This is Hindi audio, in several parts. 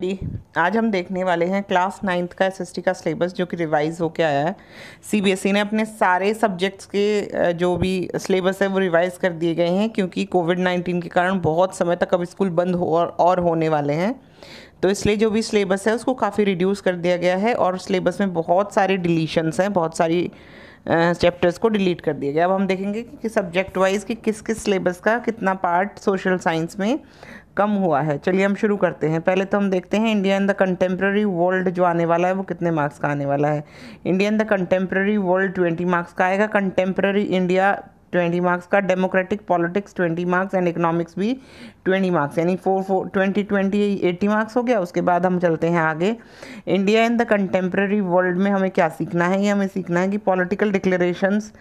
आज हम देखने वाले हैं क्लास 9th का एसएसटी का सिलेबस जो कि रिवाइज होके आया है। सीबीएसई ने अपने सारे सब्जेक्ट्स के जो भी सिलेबस है वो रिवाइज कर दिए गए हैं, क्योंकि कोविड-19 के कारण बहुत समय तक अब स्कूल बंद हो और होने वाले हैं। तो इसलिए जो भी सिलेबस है उसको काफ़ी रिड्यूस कर दिया गया है और सिलेबस में बहुत सारे डिलीशंस हैं, बहुत सारी चैप्टर्स को डिलीट कर दिया गया। अब हम देखेंगे कि सब्जेक्ट वाइज कि किस किस सिलेबस का कितना पार्ट सोशल साइंस में कम हुआ है। चलिए हम शुरू करते हैं। पहले तो हम देखते हैं India in the contemporary world जो आने वाला है वो कितने मार्क्स का आने वाला है। India in the contemporary world 20 marks का आएगा। कंटेम्प्रेरी इंडिया 20 मार्क्स का, democratic politics 20 marks and economics भी 20 मार्क्स, यानी 80 मार्क्स हो गया। उसके बाद हम चलते हैं आगे। India in the contemporary world में हमें क्या सीखना है, ये हमें सीखना है कि पॉलिटिकल डिक्लेरेशंस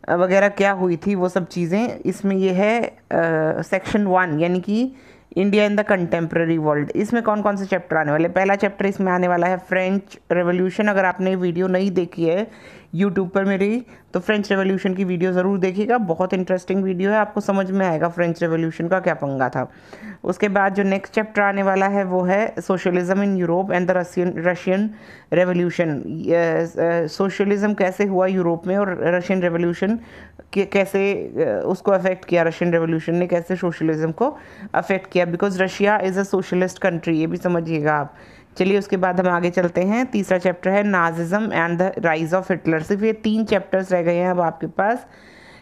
वगैरह क्या हुई थी, वो सब चीज़ें इसमें ये है सेक्शन 1, यानी कि India in the contemporary world. इसमें कौन कौन से चैप्टर आने वाले? पहला चैप्टर इसमें आने वाला है फ्रेंच रेवोल्यूशन। अगर आपने वीडियो नहीं देखी है यूट्यूब पर मेरी, तो फ्रेंच रेवोल्यूशन की वीडियो ज़रूर देखिएगा, बहुत इंटरेस्टिंग वीडियो है, आपको समझ में आएगा फ्रेंच रेवोल्यूशन का क्या पंगा था। उसके बाद जो नेक्स्ट चैप्टर आने वाला है वो है socialism in Europe and the Russian revolution. Socialism कैसे हुआ यूरोप में और रशियन रेवोल्यूशन कैसे उसको अफेक्ट किया, रशियन रेवोल्यूशन ने कैसे सोशलिज्म को अफेक्ट किया, because Russia is a socialist country, ये भी समझिएगा आप। चलिए उसके बाद हम आगे चलते हैं। तीसरा चैप्टर है Nazism and the rise of Hitler. सिर्फ ये 3 चैप्टर्स रह गए हैं अब आपके पास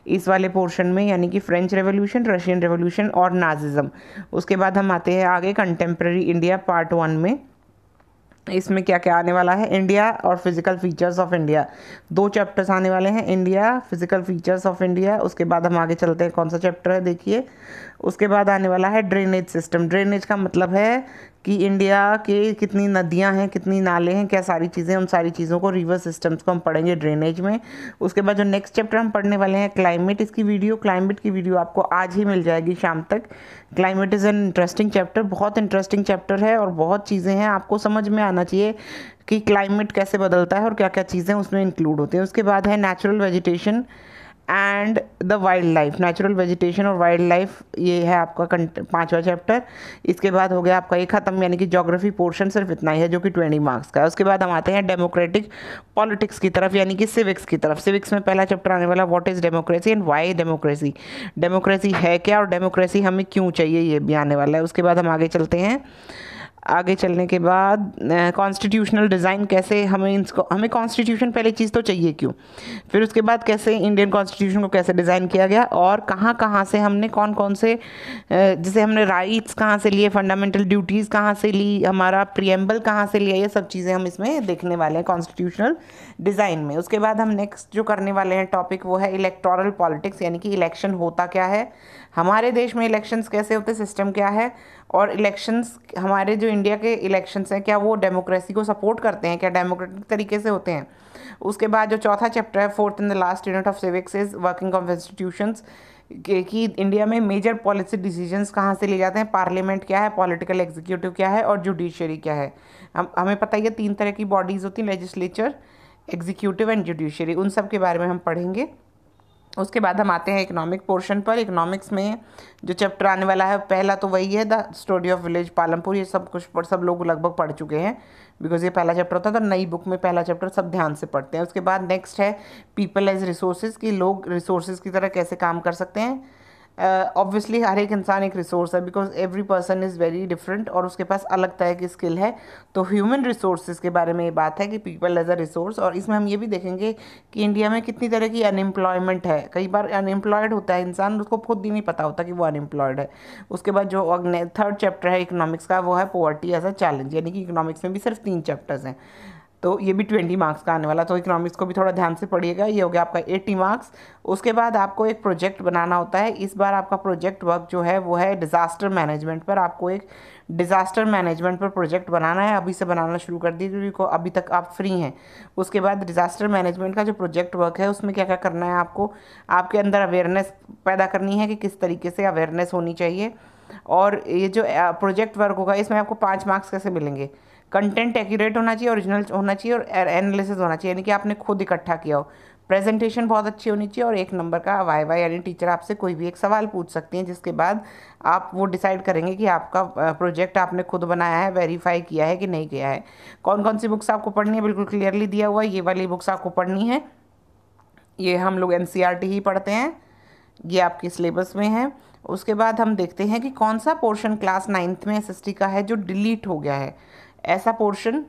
इस वाले पोर्शन में, यानी कि फ्रेंच रेवोल्यूशन, रशियन रेवोल्यूशन और नाजिज्म। उसके बाद हम आते हैं आगे कंटेम्प्रेरी इंडिया पार्ट 1 में। इसमें क्या क्या आने वाला है? इंडिया और physical features of India, 2 chapters आने वाले हैं, India, physical features of India. उसके बाद हम आगे चलते हैं, कौन सा चैप्टर है देखिए। उसके बाद आने वाला है ड्रेनेज सिस्टम। ड्रेनेज का मतलब है कि इंडिया के कितनी नदियां हैं, कितनी नाले हैं, क्या सारी चीज़ें, उन सारी चीज़ों को, रिवर सिस्टम्स को हम पढ़ेंगे ड्रेनेज में। उसके बाद जो नेक्स्ट चैप्टर हम पढ़ने वाले हैं क्लाइमेट, क्लाइमेट की वीडियो आपको आज ही मिल जाएगी शाम तक। Climate is an interesting chapter, बहुत इंटरेस्टिंग चैप्टर है और बहुत चीज़ें हैं, आपको समझ में आना चाहिए कि क्लाइमेट कैसे बदलता है और क्या क्या चीज़ें उसमें इंक्लूड होती हैं। उसके बाद है natural vegetation and the wild life. Natural vegetation और वाइल्ड लाइफ, ये है आपका 5वां चैप्टर। इसके बाद हो गया आपका ये ख़त्म, यानी कि ज्योग्राफी पोर्शन सिर्फ इतना ही है जो कि 20 मार्क्स का है। उसके बाद हम आते हैं डेमोक्रेटिक पॉलिटिक्स की तरफ, यानी कि सिविक्स की तरफ। सिविक्स में पहला चैप्टर आने वाला what is democracy and Y democracy. Democracy है क्या और डेमोक्रेसी हमें क्यों चाहिए, ये भी आने वाला है। उसके बाद हम आगे चलते हैं। आगे चलने के बाद कॉन्स्टिट्यूशनल डिज़ाइन, कैसे हमें कॉन्स्टिट्यूशन पहले चीज़ तो चाहिए क्यों, फिर उसके बाद कैसे इंडियन कॉन्स्टिट्यूशन को कैसे डिज़ाइन किया गया और कहाँ कहाँ से हमने कौन कौन से जैसे हमने राइट्स कहाँ से लिए, फंडामेंटल ड्यूटीज़ कहाँ से ली, हमारा प्रियम्बल कहाँ से लिया, ये सब चीज़ें हम इसमें देखने वाले हैं कॉन्स्टिट्यूशनल डिज़ाइन में। उसके बाद हम नेक्स्ट जो करने वाले हैं टॉपिक वो है इलेक्टोरल पॉलिटिक्स, यानी कि इलेक्शन होता क्या है, हमारे देश में इलेक्शंस कैसे होते, सिस्टम क्या है, और इलेक्शंस हमारे जो इंडिया के इलेक्शंस हैं क्या वो डेमोक्रेसी को सपोर्ट करते हैं, क्या डेमोक्रेटिक तरीके से होते हैं। उसके बाद जो चौथा चैप्टर है, 4th in the last unit of civics is working of institutions, कि इंडिया में मेजर पॉलिसी डिसीजंस कहाँ से लिए जाते हैं, पार्लियामेंट क्या है, पॉलिटिकल एग्जीक्यूटिव क्या है और जुडिशरी क्या है। हमें पता है 3 तरह की बॉडीज़ होती हैं, लेजिस्लेचर, एग्जीक्यूटिव एंड जुडिशरी, उन सब के बारे में हम पढ़ेंगे। उसके बाद हम आते हैं इकोनॉमिक पोर्शन पर। इकोनॉमिक्स में जो चैप्टर आने वाला है पहला तो वही है the story of village Palampur, ये सब कुछ सब लोग लगभग पढ़ चुके हैं, बिकॉज ये पहला चैप्टर होता है तो नई बुक में पहला चैप्टर सब ध्यान से पढ़ते हैं। उसके बाद नेक्स्ट है पीपल एज रिसोर्सेज, कि लोग रिसोर्सेज की तरह कैसे काम कर सकते हैं। ऑब्वियसली हर एक इंसान एक रिसोर्स है, because every person is very different और उसके पास अलग तरह की स्किल है। तो ह्यूमन रिसोर्सेज के बारे में ये बात है कि पीपल एज अ रिसोर्स। और इसमें हम ये भी देखेंगे कि इंडिया में कितनी तरह की अनएम्प्लॉयमेंट है, कई बार अनएम्प्लॉयड होता है इंसान, उसको खुद ही नहीं पता होता कि वो अनएम्प्लॉयड है। उसके बाद जो 3rd चैप्टर है इकोनॉमिक्स का वो है पॉवर्टी एज अ चैलेंज, यानी कि इकोनॉमिक्स में भी सिर्फ 3 चैप्टर्स हैं, तो ये भी 20 मार्क्स का आने वाला। तो इकोनॉमिक्स को भी थोड़ा ध्यान से पढ़िएगा, ये हो गया आपका 80 मार्क्स। उसके बाद आपको एक प्रोजेक्ट बनाना होता है। इस बार आपका प्रोजेक्ट वर्क जो है वो है डिज़ास्टर मैनेजमेंट पर। आपको एक डिज़ास्टर मैनेजमेंट पर प्रोजेक्ट बनाना है, अभी से बनाना शुरू कर दीजिए क्योंकि अभी तक आप फ्री हैं। उसके बाद डिज़ास्टर मैनेजमेंट का जो प्रोजेक्ट वर्क है उसमें क्या क्या करना है आपको, आपके अंदर अवेयरनेस पैदा करनी है कि किस तरीके से अवेयरनेस होनी चाहिए। और ये जो प्रोजेक्ट वर्क होगा इसमें आपको 5 मार्क्स कैसे मिलेंगे, कंटेंट एक्यूरेट होना चाहिए, ओरिजिनल होना चाहिए और एनालिसिस होना चाहिए, यानी कि आपने खुद इकट्ठा किया हो। प्रेजेंटेशन बहुत अच्छी होनी चाहिए और 1 नंबर का वाइवा, यानी टीचर आपसे कोई भी एक सवाल पूछ सकती हैं जिसके बाद आप वो डिसाइड करेंगे कि आपका प्रोजेक्ट आपने खुद बनाया है, वेरीफाई किया है कि नहीं किया है। कौन कौन सी बुक्स आपको पढ़नी है बिल्कुल क्लियरली दिया हुआ है, ये वाली बुक्स आपको पढ़नी है। ये हम लोग NCERT ही पढ़ते हैं, ये आपके सिलेबस में है। उसके बाद हम देखते हैं कि कौन सा पोर्शन क्लास 9th में SST का है जो डिलीट हो गया है। ऐसा पोर्शन,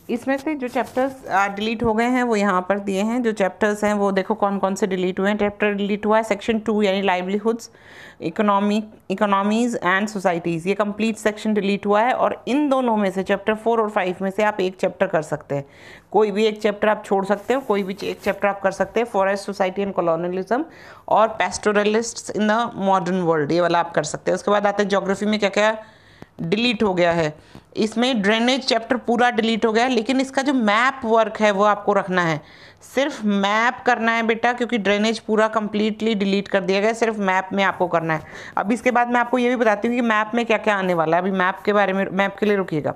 इसमें से जो चैप्टर्स डिलीट हो गए हैं वो यहाँ पर दिए हैं। जो चैप्टर्स हैं वो देखो कौन कौन से डिलीट हुए हैं। चैप्टर डिलीट हुआ है सेक्शन 2 यानी लाइवलीहुड्स, इकोनॉमीज़ एंड सोसाइटीज़, ये कंप्लीट सेक्शन डिलीट हुआ है। और इन दोनों में से चैप्टर 4 और 5 में से आप एक चैप्टर कर सकते हैं, कोई भी एक चैप्टर आप छोड़ सकते हो, कोई भी एक चैप्टर आप कर सकते हैं। फॉरेस्ट सोसाइटी एंड कॉलोनियलिज्म और पेस्टोरलिस्ट्स इन द मॉडर्न वर्ल्ड, ये वाला आप कर सकते हैं। उसके बाद आते हैं ज्योग्राफी में क्या क्या डिलीट हो गया है। इसमें ड्रेनेज चैप्टर पूरा डिलीट हो गया है, लेकिन इसका जो मैप वर्क है वो आपको रखना है, सिर्फ मैप करना है बेटा, क्योंकि ड्रेनेज पूरा कंप्लीटली डिलीट कर दिया गया है, सिर्फ मैप में आपको करना है। अब इसके बाद मैं आपको ये भी बताती हूँ कि मैप में क्या क्या आने वाला है। अभी मैप के बारे में, मैप के लिए रुकिएगा।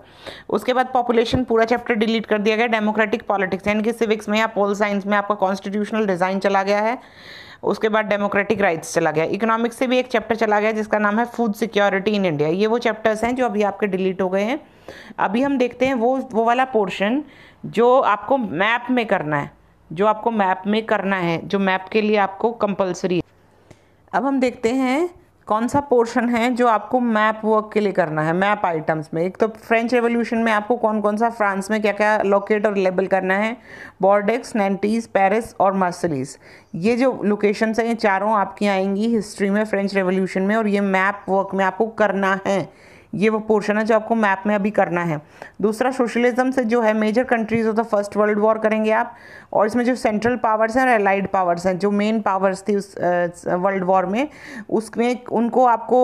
उसके बाद पॉपुलेशन पूरा चैप्टर डिलीट कर दिया गया। डेमोक्रेटिक पॉलिटिक्स यानी कि सिविक्स में या पोल साइंस में आपका कॉन्स्टिट्यूशनल डिज़ाइन चला गया है। उसके बाद डेमोक्रेटिक राइट्स चला गया। इकोनॉमिक्स से भी एक चैप्टर चला गया जिसका नाम है फूड सिक्योरिटी इन इंडिया। ये वो चैप्टर्स हैं जो अभी आपके डिलीट हो गए हैं। अभी हम देखते हैं वो वाला पोर्शन जो आपको मैप में करना है, जो आपको मैप में करना है, जो मैप के लिए आपको कंपलसरी है। अब हम देखते हैं कौन सा पोर्शन है जो आपको मैप वर्क के लिए करना है। मैप आइटम्स में एक तो फ्रेंच रेवोल्यूशन में आपको कौन कौन सा फ्रांस में क्या क्या लोकेट और लेबल करना है। बॉर्डेक्स, नैंटीज, पेरिस और मार्सेलिस, ये जो लोकेशंस हैं ये चारों आपकी आएंगी हिस्ट्री में, फ्रेंच रेवोल्यूशन में, और ये मैप वर्क में आपको करना है। ये वो पोर्शन है जो आपको मैप में अभी करना है। दूसरा सोशलिज्म से जो है major countries of the first world war करेंगे आप, और इसमें जो सेंट्रल पावर्स हैं और एलाइड पावर्स हैं, जो मेन पावर्स थी उस वर्ल्ड वॉर में, उसमें उनको आपको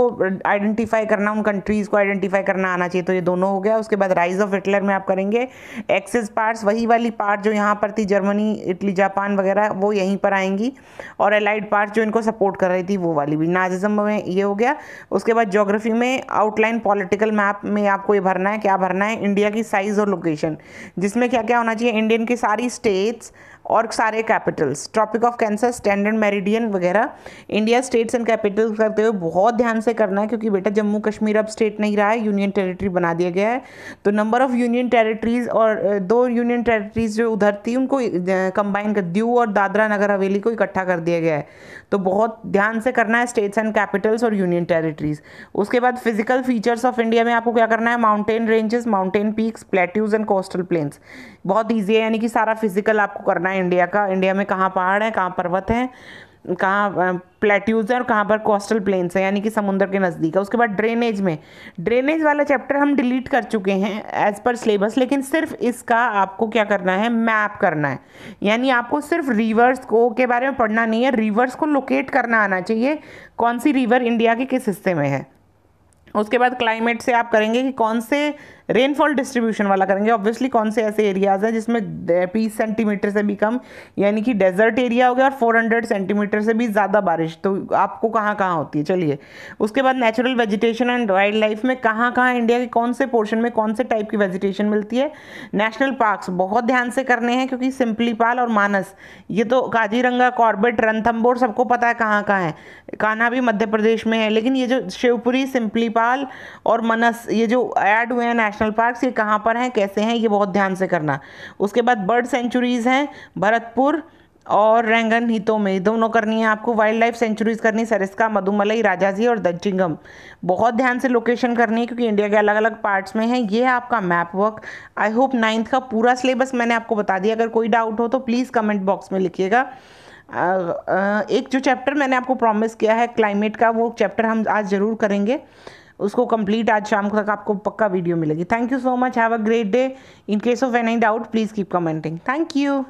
आइडेंटिफाई करना, उन कंट्रीज़ को आइडेंटिफाई करना आना चाहिए। तो ये दोनों हो गया। उसके बाद राइज ऑफ हिटलर में आप करेंगे एक्सिस पार्ट्स, वही वाली पार्ट जो यहाँ पर थी, जर्मनी, इटली, जापान वगैरह, वो यहीं पर आएंगी, और एलाइड पार्ट जो इनको सपोर्ट कर रही थी वो वाली भी। नाजिज्म में ये हो गया। उसके बाद ज्योग्राफी में आउटलाइन पॉलिटिकल मैप में आपको ये भरना है, क्या भरना है, इंडिया की साइज और लोकेशन, जिसमें क्या क्या होना चाहिए, इंडियन की सारी स्टेट्स और सारे capitals, tropic of cancer, standard meridian वगैरह। इंडिया स्टेट्स एंड कैपिटल्स करते हुए बहुत ध्यान से करना है, क्योंकि बेटा जम्मू कश्मीर अब स्टेट नहीं रहा है, यूनियन टेरिटरी बना दिया गया है। तो नंबर ऑफ यूनियन टेरिटरीज, और 2 यूनियन टेरिटरीज जो उधर थी उनको कंबाइन कर, दीव और दादरा नगर हवेली को इकट्ठा कर दिया गया है। तो बहुत ध्यान से करना है स्टेट्स एंड कैपिटल्स और यूनियन टेरिटरीज। उसके बाद फिजिकल फीचर्स ऑफ इंडिया में आपको क्या करना है, mountain ranges, mountain peaks, plateaus and coastal planes. बहुत ईजी है, यानी कि सारा फिजिकल आपको करना है इंडिया का। इंडिया में कहाँ पहाड़ है, कहाँ पर्वत हैं, कहाँ प्लेट्यूज है और कहाँ पर कोस्टल प्लेन्स है, यानी कि समुद्र के नज़दीक है। उसके बाद ड्रेनेज में, ड्रेनेज वाला चैप्टर हम डिलीट कर चुके हैं एज पर सिलेबस, लेकिन सिर्फ इसका आपको क्या करना है, मैप करना है। यानी आपको सिर्फ रिवर्स को के बारे में पढ़ना नहीं है, रिवर्स को लोकेट करना आना चाहिए, कौन सी रिवर इंडिया के किस हिस्से में है। उसके बाद क्लाइमेट से आप करेंगे कि कौन से रेनफॉल डिस्ट्रीब्यूशन वाला करेंगे, ऑब्वियसली कौन से ऐसे एरियाज हैं जिसमें 20 सेंटीमीटर से भी कम, यानी कि डेजर्ट एरिया हो गया, और 400 सेंटीमीटर से भी ज़्यादा बारिश, तो आपको कहाँ कहाँ होती है। चलिए, उसके बाद natural vegetation and wild life में कहाँ कहाँ इंडिया के कौन से पोर्शन में कौन से टाइप की वेजिटेशन मिलती है। नेशनल पार्क्स बहुत ध्यान से करने हैं, क्योंकि सिंपलीपाल और मानस, ये तो काजीरंगा, कॉर्बेट, रणथंबोर सबको पता है कहाँ कहाँ है, कान्हा भी मध्य प्रदेश में है, लेकिन ये जो शिवपुरी, सिंपलीपाल और मनस, ये जो ऐड हुए हैं नेशनल पार्क्स, ये कहाँ पर हैं, कैसे हैं, ये बहुत ध्यान से करना। उसके बाद बर्ड सेंचुरीज हैं भरतपुर और रैंगन हितों में, दोनों करनी है आपको। वाइल्ड लाइफ सेंचुरीज करनी, सरिस्का, मधुमलई, राजाजी और दज्जिंगम, बहुत ध्यान से लोकेशन करनी है, क्योंकि इंडिया के अलग अलग पार्ट्स में है। ये है आपका map work. I hope 9th का पूरा सिलेबस मैंने आपको बता दिया। अगर कोई डाउट हो तो प्लीज़ कमेंट बॉक्स में लिखिएगा। एक जो चैप्टर मैंने आपको प्रॉमिस किया है क्लाइमेट का, वो चैप्टर हम आज ज़रूर करेंगे, उसको कंप्लीट आज शाम तक आपको पक्का वीडियो मिलेगी। Thank you so much, have a great day. In case of any doubt please keep commenting. Thank you.